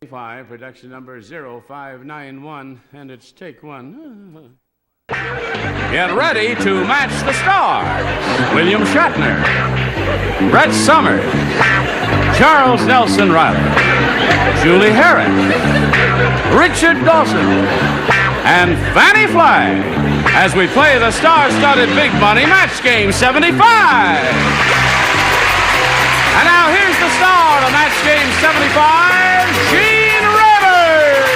5, production number 0591, and it's take one. Get ready to match the stars. William Shatner, Brett Summers, Charles Nelson Reilly, Julie Harris, Richard Dawson, and Fannie Flagg as we play the star-studded big money match game 75. And now here's the star of match game 75, Gene Rivers.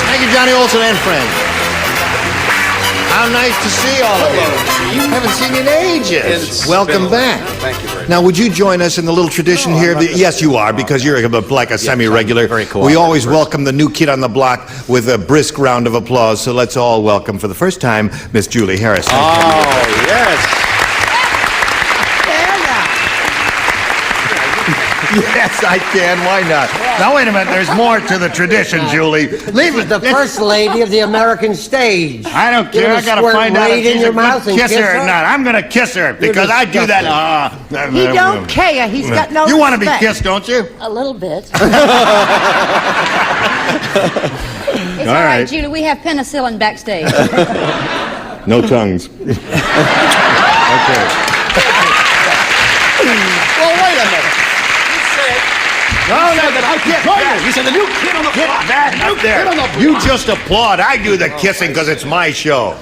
Thank you, Johnny Olson and friends. How nice to see all of you. Haven't seen you in ages. Welcome back. Thank you very much. Now, would you join us in the little tradition here? Yes, you are, because you're like a semi-regular. Very cool. We always welcome the new kid on the block with a brisk round of applause. So let's all welcome for the first time Miss Julie Harris. Oh, yes. Yes, I can. Why not? Now, wait a minute. There's more to the tradition, Julie. Leave it. The first lady of the American stage. I don't care. I gotta find out if she's a good kisser or not. I'm gonna kiss her because I do that. He don't care. He's got no You want to be respect. kissed, don't you? A little bit. It's all right, Julie. We have penicillin backstage. No tongues. Okay. Well, wait a minute. No, that I can't. You said the new kid on the block. That out there. You just applaud. I do the kissing because it's my show.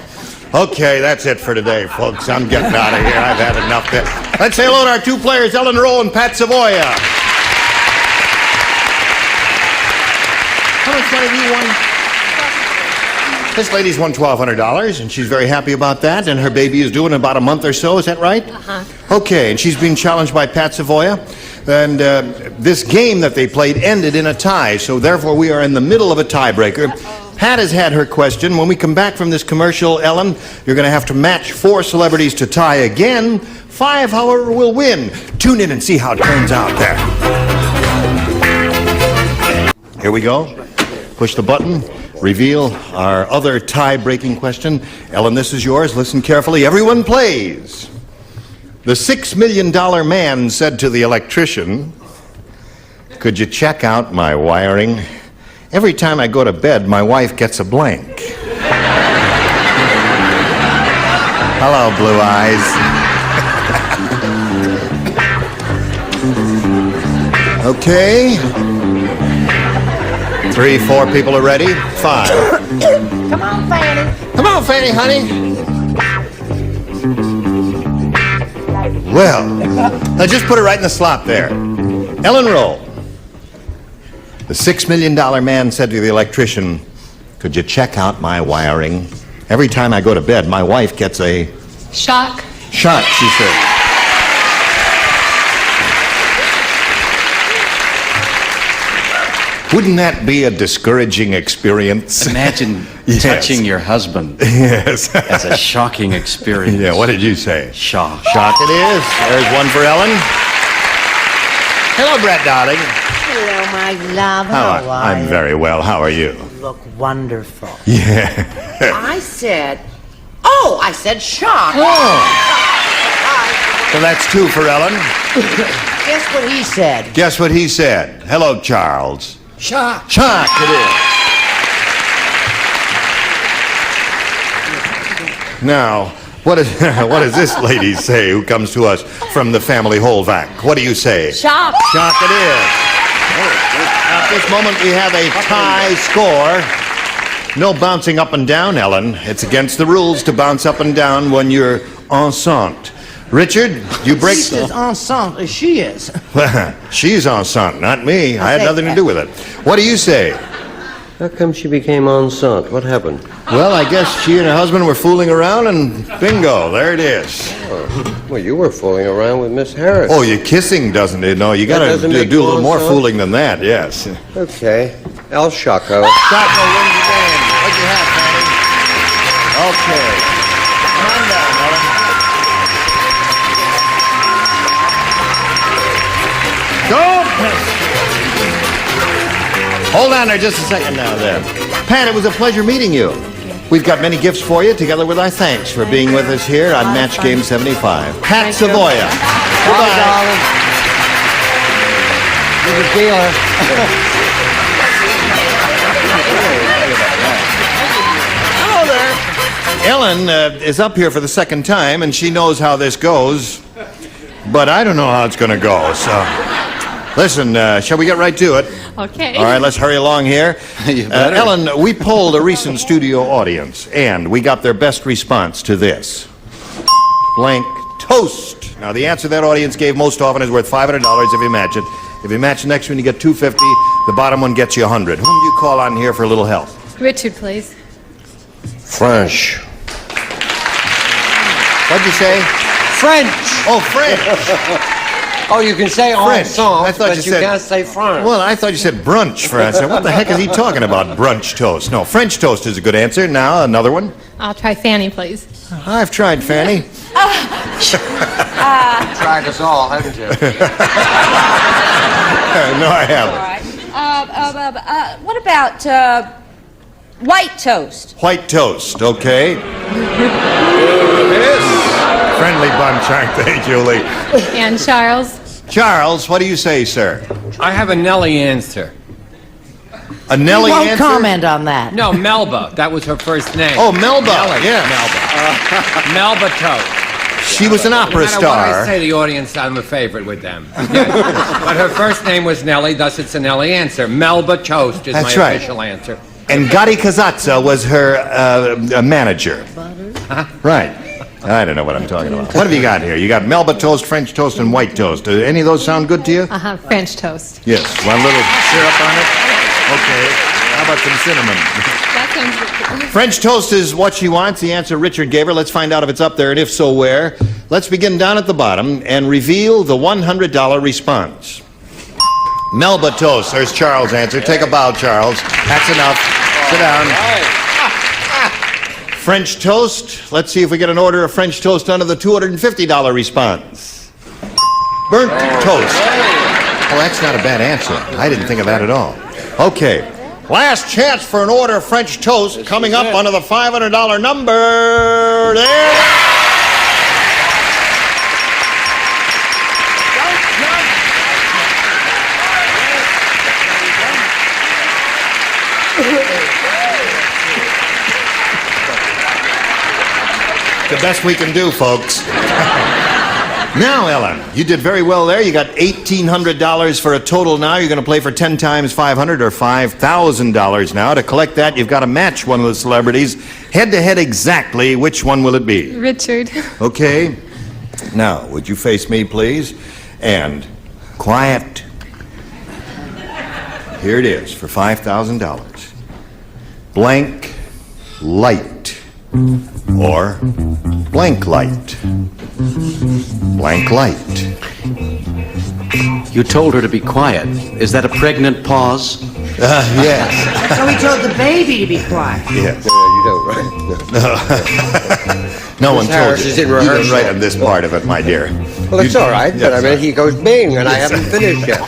Okay, that's it for today, folks. I'm getting out of here. I've had enough. Let's say hello to our two players, Ellen Rowe and Pat Savoya. How much money do you won? This lady's won $1,200, and she's very happy about that, and her baby is due in about a month or so. Is that right? Uh-huh. Okay, and she's being challenged by Pat Savoya. And this game that they played ended in a tie, so therefore we are in the middle of a tiebreaker. Pat has had her question. When we come back from this commercial, Ellen, you're going to have to match 4 celebrities to tie again. 5, however, will win. Tune in and see how it turns out there. Here we go. Push the button. Reveal our other tie-breaking question. Ellen, this is yours. Listen carefully. Everyone plays. The $6 million man said to the electrician, "Could you check out my wiring? Every time I go to bed, my wife gets a blank." Hello, Blue Eyes. Okay. 3, 4 people are ready. 5. Come on, Fannie. Come on, Fannie, honey. Well, now just put it right in the slot there. Ellen Rowe. The $6 million man said to the electrician, "Could you check out my wiring? Every time I go to bed, my wife gets a Shock. shock," she said. Wouldn't that be a discouraging experience? Imagine Yes. touching your husband. Yes. That's a shocking experience. Yeah, what did you say? Shock. Shock it is. There's one for Ellen. Hello, Brett, darling. Hello, my love. How are I'm you? very well. How are you? Look wonderful. Yeah. I said shock. Oh. So that's 2 for Ellen. Guess what he said? Guess what he said? Hello, Charles. Shock. Shock it is. Now, what does this lady say who comes to us from the family Holvac? What do you say? Shock. Shock it is. At this moment, we have a tie score. No bouncing up and down, Ellen. It's against the rules to bounce up and down when you're enceinte. Richard, you break... She's as enceinte as she is. She's enceinte, not me. I had nothing to do with it. What do you say? How come she became enceinte? What happened? Well, I guess she and her husband were fooling around, and bingo, there it is. Well, you were fooling around with Miss Harris. Oh, you're kissing, doesn't it? No, you got to doesn't make do a little more enceinte? fooling than that, yes. Okay. El Chaco. Chaco wins the game. What'd you have, Fannie? Okay. Come on down, Ellen. Don't miss. Hold on there just a second now, there. Pat, it was a pleasure meeting you. We've got many gifts for you, together with our thanks for being with us here on Match Game 75. Pat Savoya. Goodbye. darling. You're the dealer. Ellen is up here for the second time, and she knows how this goes, but I don't know how it's going to go. So, listen, shall we get right to it? Okay. All right, let's hurry along here. Ellen, we polled a recent studio audience, and we got their best response to this. Blank toast. Now, the answer that audience gave most often is worth $500 if you match it. If you match the next one, you get $250. The bottom one gets you $100. Whom do you call on here for a little help? Richard, please. French. What'd you say? French. Oh, French. Oh, you can say French. ensemble, I thought but you you said- can't say French. Well, I thought you said brunch, for I said, what the heck is he talking about, brunch toast? No, French toast is a good answer. Now, another one. I'll try Fannie, please. I've tried Fannie. Tried us all, haven't you? No, I haven't. All right. What about white toast? White toast, okay. Friendly bunch, aren't they, Julie? And Charles? Charles, what do you say, sir? I have a Nellie answer. A Nellie Won't answer? comment on that. No, Melba. That was her first name. Oh, Melba, Nellie. yeah. Melba. Melba Toast. She was an opera No matter what I star. say, the audience, I'm a favorite with them. Yes. But her first name was Nellie, thus it's a Nellie answer. Melba Toast is That's my right. official answer. And Gotti Kazatza was her manager. Right. I don't know what I'm talking about. What have you got here? You got Melba toast, French toast, and white toast. Do any of those sound good to you? French toast. Yes. Want a little syrup on it? Okay. How about some cinnamon? That sounds good. French toast is what she wants. The answer Richard gave her. Let's find out if it's up there, and if so, where. Let's begin down at the bottom and reveal the $100 response. Melba toast. There's Charles' answer. Take a bow, Charles. That's enough. Sit down. French toast. Let's see if we get an order of French toast under the $250 response. Burnt toast. Oh, that's not a bad answer. I didn't think of that at all. Okay. Last chance for an order of French toast coming up under the $500 number. There. The best we can do, folks. Now, Ellen, you did very well there. You got $1,800 for a total now. You're going to play for 10 times $500 or $5,000 now. To collect that, you've got to match one of the celebrities head-to-head exactly. Which one will it be? Richard. Okay. Now, would you face me, please? And quiet. Here it is for $5,000. Blank light. Or blank light. Blank light. You told her to be quiet. Is that a pregnant pause? Yes. So he told the baby to be quiet. Yes. You don't, right? No one told Harris you. is in You didn't rehearsal. write on this part of it, my dear. Well, it's You- all right, but I mean, he goes bing, and I haven't finished yet.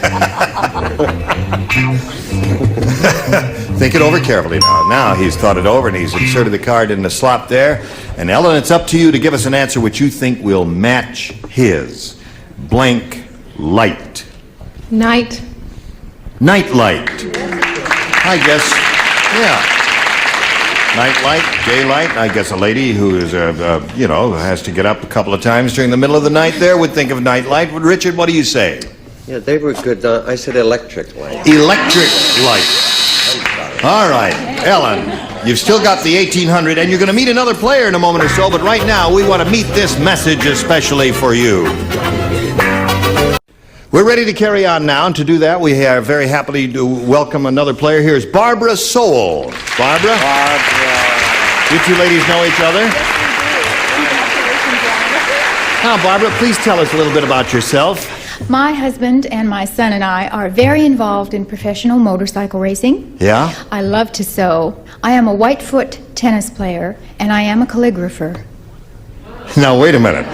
Think it over carefully now. Now he's thought it over and he's inserted the card in the slot there. And Ellen, it's up to you to give us an answer which you think will match his. Blank light. Night. Night light. I guess, yeah. Night light, daylight. I guess a lady who is, has to get up a couple of times during the middle of the night there would think of night light. Richard, what do you say? Yeah, they were good. I said electric light. Electric light. All right, Ellen, you've still got the $1,800, and you're going to meet another player in a moment or so, but right now we want to meet this message especially for you. We're ready to carry on now, and to do that, we are very happily to welcome another player. Here's Barbara Sowell. Barbara? You two ladies know each other? Now, Barbara, please tell us a little bit about yourself. My husband and my son and I are very involved in professional motorcycle racing. Yeah? I love to sew. I am a Whitefoot tennis player, and I am a calligrapher. Now, wait a minute.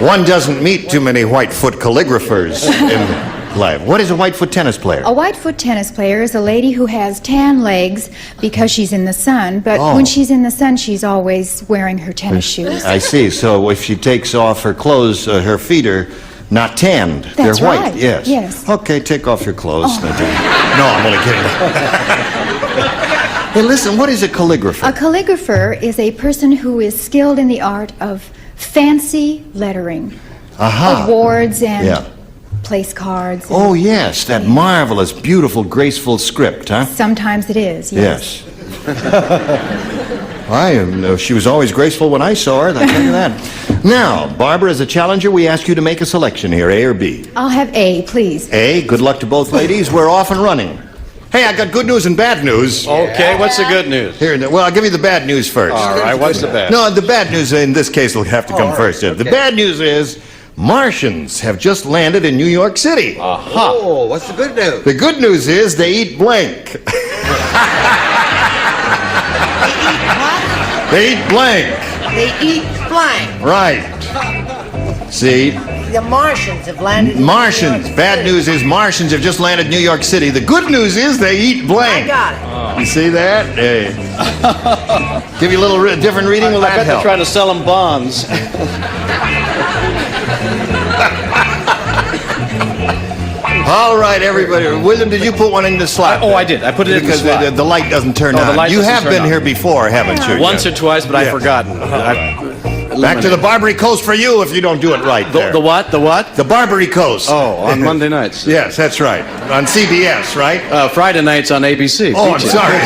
One doesn't meet too many Whitefoot calligraphers in life. What is a Whitefoot tennis player? A Whitefoot tennis player is a lady who has tan legs because she's in the sun, but when she's in the sun, she's always wearing her tennis shoes. I see. So if she takes off her clothes, her feet are not tanned. That's They're white. right. Yes. Yes. Okay, take off your clothes. No, I'm only kidding. Hey, listen, what is a calligrapher? A calligrapher is a person who is skilled in the art of fancy lettering. Aha. Awards and Yeah. place cards. and- Oh, yes, that marvelous, beautiful, graceful script, huh? Sometimes it is, yes. She was always graceful when I saw her, I'll tell you that. Now, Barbara, as a challenger, we ask you to make a selection here, A or B. I'll have A, please. A, good luck to both ladies. We're off and running. Hey, I got good news and bad news. Okay, what's the good news? Here, well, I'll give you the bad news first. All right, what's the bad? No, the bad news in this case will have to come first. The bad news is Martians have just landed in New York City. Oh, what's the good news? The good news is they eat blank. They eat blank. They eat blank. Right. See? The Martians have landed in Martians. New York Bad City. news is Martians have just landed in New York City. The good news is they eat blank. I got it. You see that? Hey. Give you a little different reading. Will that help? trying to sell them bonds. All right, everybody. William, did you put one in the slot? I did. I put it in the because slot. the light doesn't turn Oh, the on. light You doesn't have turn been on. here before, haven't you? Once or twice, but I've Yeah. forgotten. Back to the Barbary Coast for you if you don't do it right. The what? The what? The Barbary Coast. Oh, on Monday nights. Yes, that's right. On CBS, right? Friday nights on ABC. Oh, I'm Feature. sorry.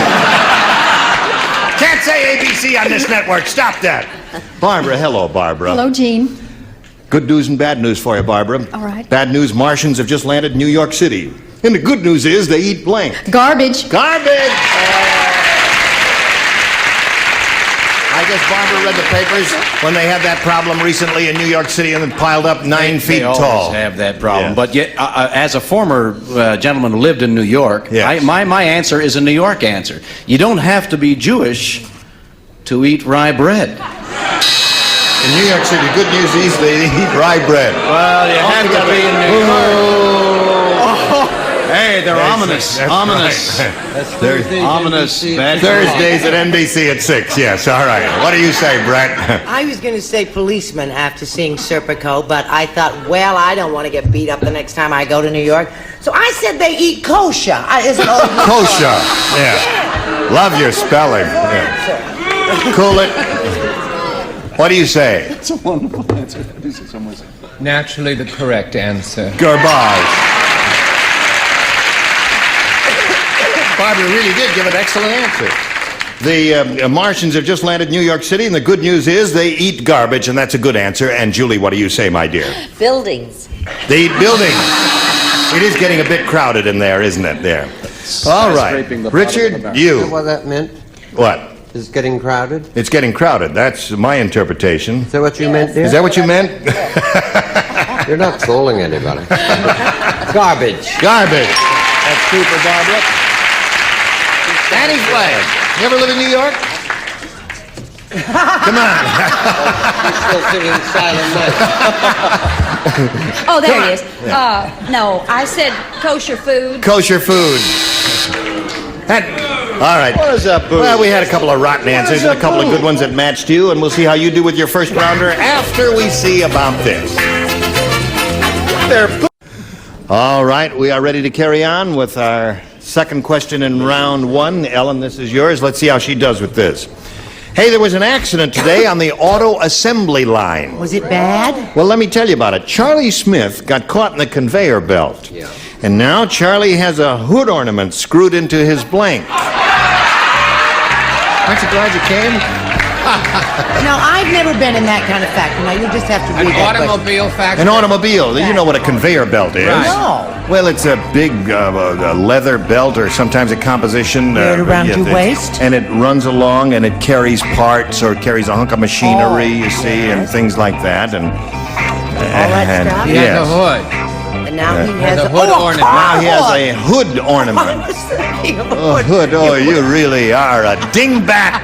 Can't say ABC on this network. Stop that. Barbara, hello, Barbara. Hello, Jean. Good news and bad news for you, Barbara. All right. Bad news, Martians have just landed in New York City. And the good news is they eat blank. Garbage. Garbage! I guess Barbara read the papers when they had that problem recently in New York City and it piled up 9 feet They always tall. have that problem. Yeah. But yet, as a former gentleman who lived in New York, Yes. my answer is a New York answer. You don't have to be Jewish to eat rye bread. In New York City, good news is they eat rye bread. Well, you have to be in New York. Hey, they're ominous. That's Ominous. right. Thursday. Ominous. Bad Thursdays at NBC at 6, yes, all right. What do you say, Brett? I was going to say policeman after seeing Serpico, but I thought, well, I don't want to get beat up the next time I go to New York. So I said they eat kosher. Kosher, yeah. Love your spelling. Yeah. Cool it. What do you say? It's a wonderful answer. Naturally, the correct answer. Garbage. Barbara really did give an excellent answer. The Martians have just landed in New York City, and the good news is they eat garbage, and that's a good answer. And Julie, what do you say, my dear? Buildings. They eat buildings. It is getting a bit crowded in there, isn't it, there? All right. Richard, you. What that meant? What? Is it getting crowded? It's getting crowded. That's my interpretation. Is that what you meant, dear? Is that what you meant? You're not trolling anybody. Garbage. Garbage. That's super, Barbara. Annie Flagg. You ever live in New York? Come on. Still singing Silent Night. Oh, there it is. No, I said kosher food. Kosher food. All right. What is that, boo? Well, we had a couple of rotten answers and a couple of good ones that matched you, and we'll see how you do with your first rounder after we see about this. All right, we are ready to carry on with our second question in round one. Ellen, this is yours. Let's see how she does with this. Hey, there was an accident today on the auto assembly line. Was it bad? Well, let me tell you about it. Charlie Smith got caught in the conveyor belt. Yeah. And now Charlie has a hood ornament screwed into his blank. Aren't you glad you came? Now, I've never been in that kind of factory. Now, you just have to An read that question. automobile factory. An automobile. You know what a conveyor belt is. Right. No. Well, it's a big leather belt or sometimes a composition. Wear it around your waist? And it runs along and it carries parts or it carries a hunk of machinery, you see, and things like that. And All that stuff? He yes. has a hood. And now he has a hood ornament. Now he has a hood I ornament. was thinking of a A hood. Oh, you really are a dingbat.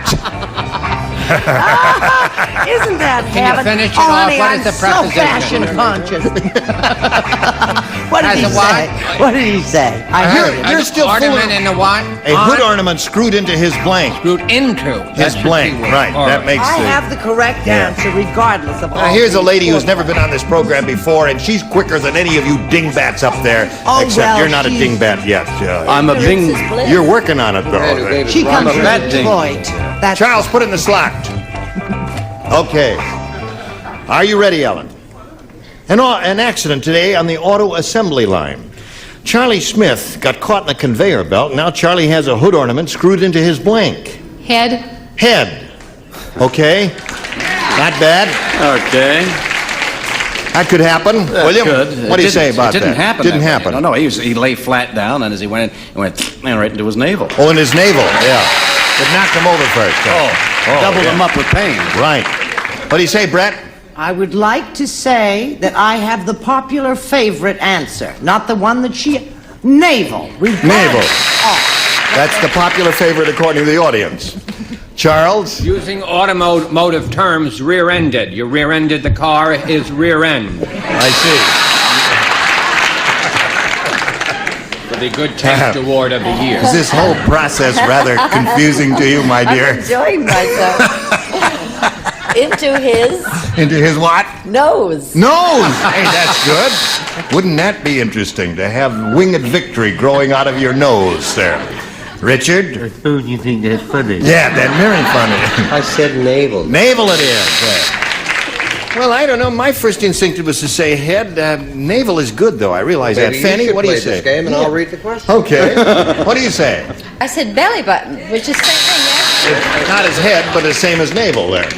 Isn't that Can you heaven? finish it oh, off? honey, What I'm is the so preposition? fashion conscious. What did he say? What did he say? I heard it. You're still ornament fooling. in the what? A hood ornament screwed into his blank. Screwed into. His blank, right. That makes I the... have the correct answer, regardless of all. Now, here's a these lady who's four- never been on this program before, and she's quicker than any of you dingbats up there. Oh, except well, you're not a she's- dingbat yet. I'm a bing. You're working on it, though. She comes from bad ding. Detroit. That's Charles, put it in the slot. Okay. Are you ready, Ellen? An accident today on the auto assembly line. Charlie Smith got caught in a conveyor belt. Now Charlie has a hood ornament screwed into his blank. Head. Head. Okay. Not bad. Okay. That could happen. William, Good. what do you say about that? It didn't happen. Didn't that way. happen. No, he lay flat down, and as he went in, it went right into his navel. Oh, in his navel, yeah. It knocked him over first. Doubled yeah. him up with pain. Right. What do you say, Brett? I would like to say that I have the popular favorite answer, not the one that she... Navel. Navel. That's the popular favorite according to the audience. Charles? Using automotive terms, rear-ended. You rear-ended the car, his rear end. I see. For the Good Taste Award of the Year. Is this whole process rather confusing to you, my dear? I'm enjoying myself. Into his Into his what? nose. Nose! Hey, that's good. Wouldn't that be interesting, to have winged victory growing out of your nose there? Richard? I suppose you think that's funny. Yeah, that's very funny. I said navel. Navel it is. Well, I don't know. My first instinct was to say head. Navel is good, though. I realize Maybe that. Fannie, you should what do you play say? this game and I'll read the question. Okay. What do you say? I said belly button, which is the same thing, yeah? It's not as head, but the same as navel there.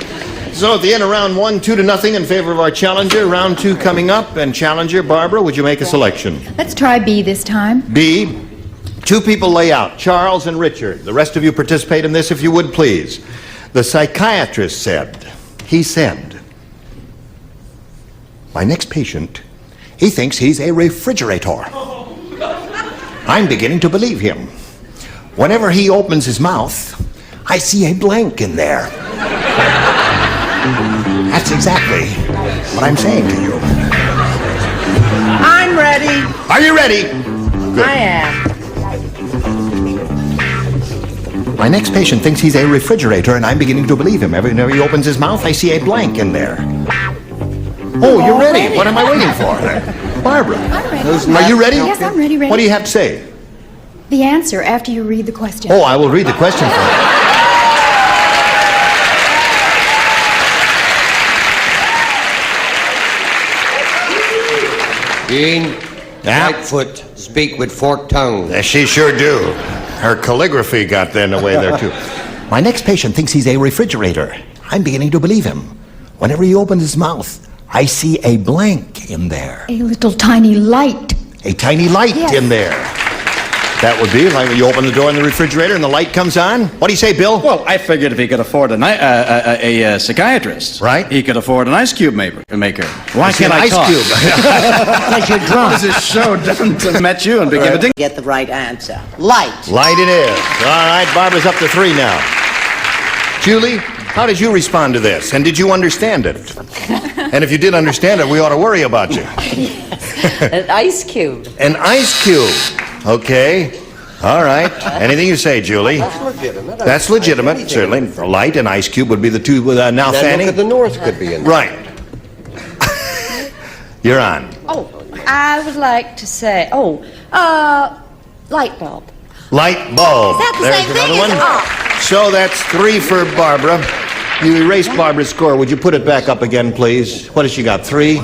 So at the end of round 1, 2-0 in favor of our challenger. Round 2 coming up, and challenger, Barbara, would you make a selection? Let's try B this time. B, 2 people lay out, Charles and Richard. The rest of you participate in this if you would, please. The psychiatrist said, my next patient, he thinks he's a refrigerator. I'm beginning to believe him. Whenever he opens his mouth, I see a blank in there. That's exactly what I'm saying to you. I'm ready. Are you ready? Good. I am. My next patient thinks he's a refrigerator, and I'm beginning to believe him. Every time he opens his mouth, I see a blank in there. Oh, you're ready. What am I waiting for? Barbara. I'm ready. Are you ready? Yes, I'm ready. What do you have to say? The answer after you read the question. Oh, I will read the question for you. Gene, Yeah? Lightfoot, speak with forked tongue. She sure do. Her calligraphy got in the way there, too. My next patient thinks he's a refrigerator. I'm beginning to believe him. Whenever he opens his mouth, I see a blank in there. A little tiny light. A tiny light Yes. in there. That would be like when you open the door in the refrigerator and the light comes on. What do you say, Bill? Well, I figured if he could afford a psychiatrist, Right. he could afford an ice cube maker. Why It's an can't I ice talk? cube. Because you're drunk. What is this show done to met you and became a ding? Get the right answer. Light. Light it is. All right, Barbara's up to 3 now. Julie, how did you respond to this? And did you understand it? And if you did understand it, we ought to worry about you. An ice cube. An ice cube. Okay. All right. Anything you say, Julie. That's legitimate. That's legitimate, certainly. A light and ice cube would be the two. Now, Then Fannie. look at the North could be in there. Right. You're on. Oh, I would like to say, light bulb. Light bulb. Is that the There's same another thing one. as oh. So that's 3 for Barbara. You erased Barbara's score. Would you put it back up again, please? What has she got? 3?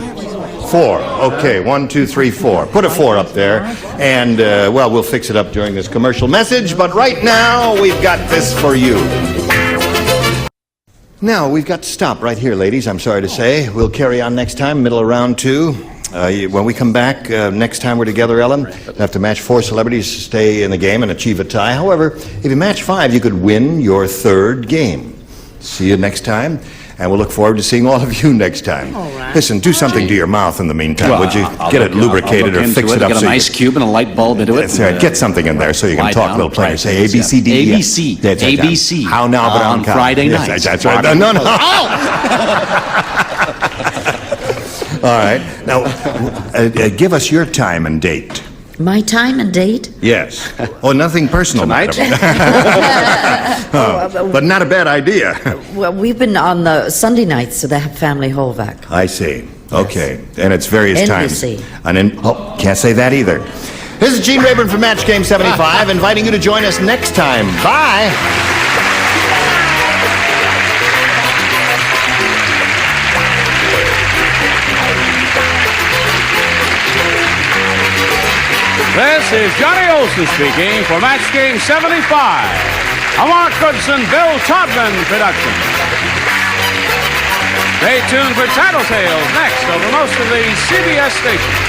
4. Okay, 1, 2, 3, 4. Put a 4 up there. And, well, we'll fix it up during this commercial message. But right now, we've got this for you. Now, we've got to stop right here, ladies, I'm sorry to say. We'll carry on next time, middle of round 2. When we come back, next time we're together, Ellen, we'll have to match 4 celebrities to stay in the game and achieve a tie. However, if you match 5, you could win your 3rd game. See you next time, and we'll look forward to seeing all of you next time. All right. Listen, do something to your mouth in the meantime, would you? Get it lubricated or fix it up. Get so an you ice cube and a light bulb into it. That's right. Get something in there so you can Lie talk a down, little plainer. right. Say A, B, C, D, E, F. ABC. That's right. ABC. How now, but On Friday Yes, nights. that's right. No, no. All right. Now, give us your time and date. My time and date? Yes. Oh, nothing personal, Tonight? madam. But not a bad idea. Well, we've been on the Sunday nights to the family Holvac. I see. Okay. And it's various NBC. times. Can't say that either. This is Gene Rayburn from Match Game 75, inviting you to join us next time. Bye. This is Johnny Olson speaking for Match Game 75, a Mark Goodson, Bill Todman production. Stay tuned for Tattletales next over most of the CBS stations.